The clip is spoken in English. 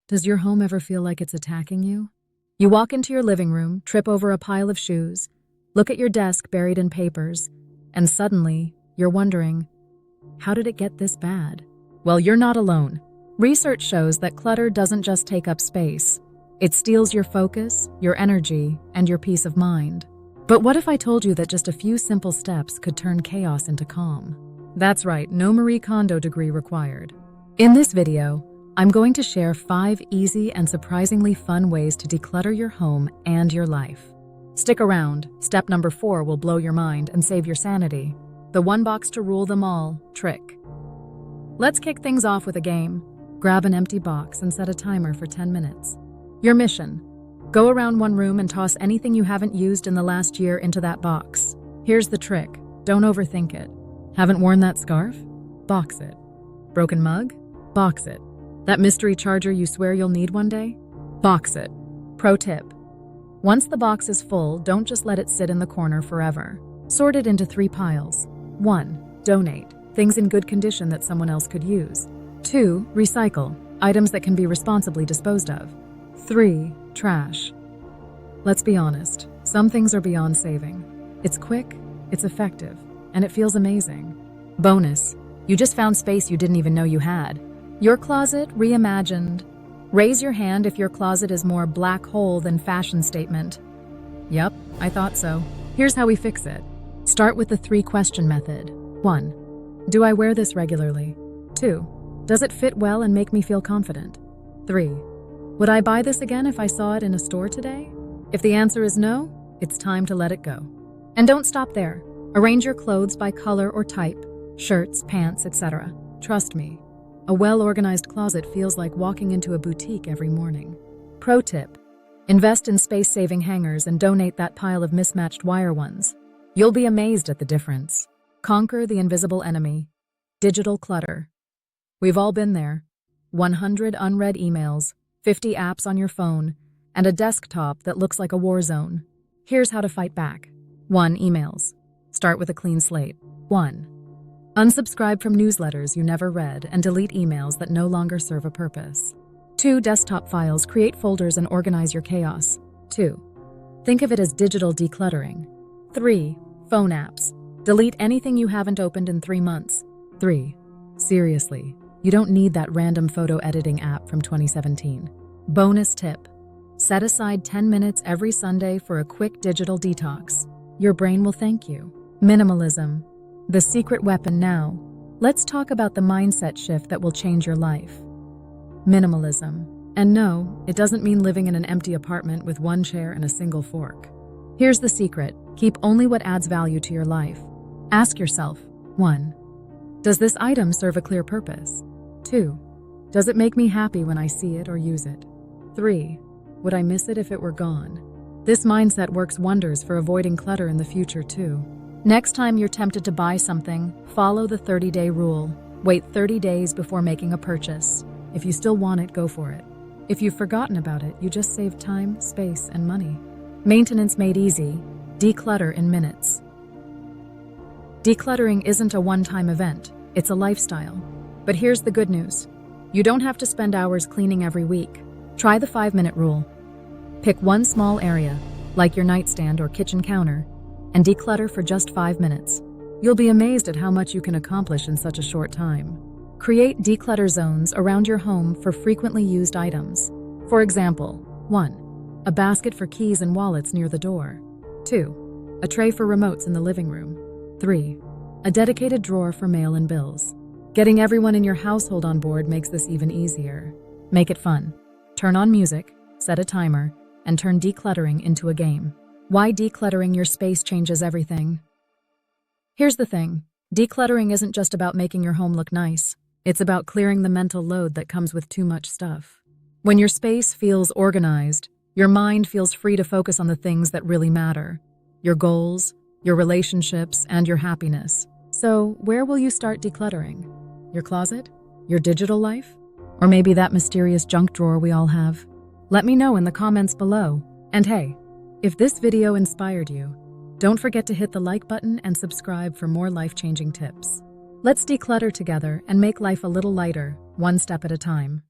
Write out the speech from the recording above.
Does your home ever feel like it's attacking you? You walk into your living room, trip over a pile of shoes, look at your desk buried in papers, and suddenly you're wondering, how did it get this bad? Well, you're not alone. Research shows that clutter doesn't just take up space. It steals your focus, your energy, and your peace of mind. But what if I told you that just a few simple steps could turn chaos into calm? That's right, no Marie Kondo degree required. In this video, I'm going to share 5 easy and surprisingly fun ways to declutter your home and your life. Stick around. Step number 4 will blow your mind and save your sanity. The one box to rule them all trick. Let's kick things off with a game. Grab an empty box and set a timer for 10 minutes. Your mission: go around one room and toss anything you haven't used in the last year into that box. Here's the trick. Don't overthink it. Haven't worn that scarf? Box it. Broken mug? Box it. That mystery charger you swear you'll need one day? Box it. Pro tip: once the box is full, don't just let it sit in the corner forever. Sort it into 3 piles. 1. Donate. Things in good condition that someone else could use. 2. Recycle. Items that can be responsibly disposed of. 3. Trash. Let's be honest, some things are beyond saving. It's quick, it's effective, and it feels amazing. Bonus: you just found space you didn't even know you had. Your closet reimagined. Raise your hand if your closet is more black hole than fashion statement. Yep, I thought so. Here's how we fix it. Start with the 3-question method. 1. Do I wear this regularly? 2. Does it fit well and make me feel confident? 3. Would I buy this again if I saw it in a store today? If the answer is no, it's time to let it go. And don't stop there. Arrange your clothes by color or type, shirts, pants, etc. Trust me, a well-organized closet feels like walking into a boutique every morning. Pro tip: invest in space-saving hangers and donate that pile of mismatched wire ones. You'll be amazed at the difference. Conquer the invisible enemy: digital clutter. We've all been there. 100 unread emails, 50 apps on your phone, and a desktop that looks like a war zone. Here's how to fight back. 1. Emails. Start with a clean slate. 1. Unsubscribe from newsletters you never read and delete emails that no longer serve a purpose. 2. Desktop files. Create folders and organize your chaos. 2. Think of it as digital decluttering. 3. Phone apps. Delete anything you haven't opened in 3 months. 3. Seriously, you don't need that random photo editing app from 2017. Bonus tip: set aside 10 minutes every Sunday for a quick digital detox. Your brain will thank you. Minimalism, the secret weapon. Now, let's talk about the mindset shift that will change your life. Minimalism. And no, it doesn't mean living in an empty apartment with 1 chair and a single fork. Here's the secret: keep only what adds value to your life. Ask yourself, 1. Does this item serve a clear purpose? 2. Does it make me happy when I see it or use it? 3. Would I miss it if it were gone? This mindset works wonders for avoiding clutter in the future too. Next time you're tempted to buy something, follow the 30-day rule. Wait 30 days before making a purchase. If you still want it, go for it. If you've forgotten about it, you just save time, space, and money. Maintenance made easy. Declutter in minutes. Decluttering isn't a one-time event, it's a lifestyle. But here's the good news: you don't have to spend hours cleaning every week. Try the 5-minute rule. Pick one small area, like your nightstand or kitchen counter, and declutter for just 5 minutes. You'll be amazed at how much you can accomplish in such a short time. Create declutter zones around your home for frequently used items. For example, 1. A basket for keys and wallets near the door. 2. A tray for remotes in the living room. 3. A dedicated drawer for mail and bills. Getting everyone in your household on board makes this even easier. Make it fun. Turn on music, set a timer, and turn decluttering into a game. Why decluttering your space changes everything. Here's the thing: decluttering isn't just about making your home look nice. It's about clearing the mental load that comes with too much stuff. When your space feels organized, your mind feels free to focus on the things that really matter: your goals, your relationships, and your happiness. So, where will you start decluttering? Your closet? Your digital life? Or maybe that mysterious junk drawer we all have? Let me know in the comments below. And hey, if this video inspired you, don't forget to hit the like button and subscribe for more life-changing tips. Let's declutter together and make life a little lighter, one step at a time.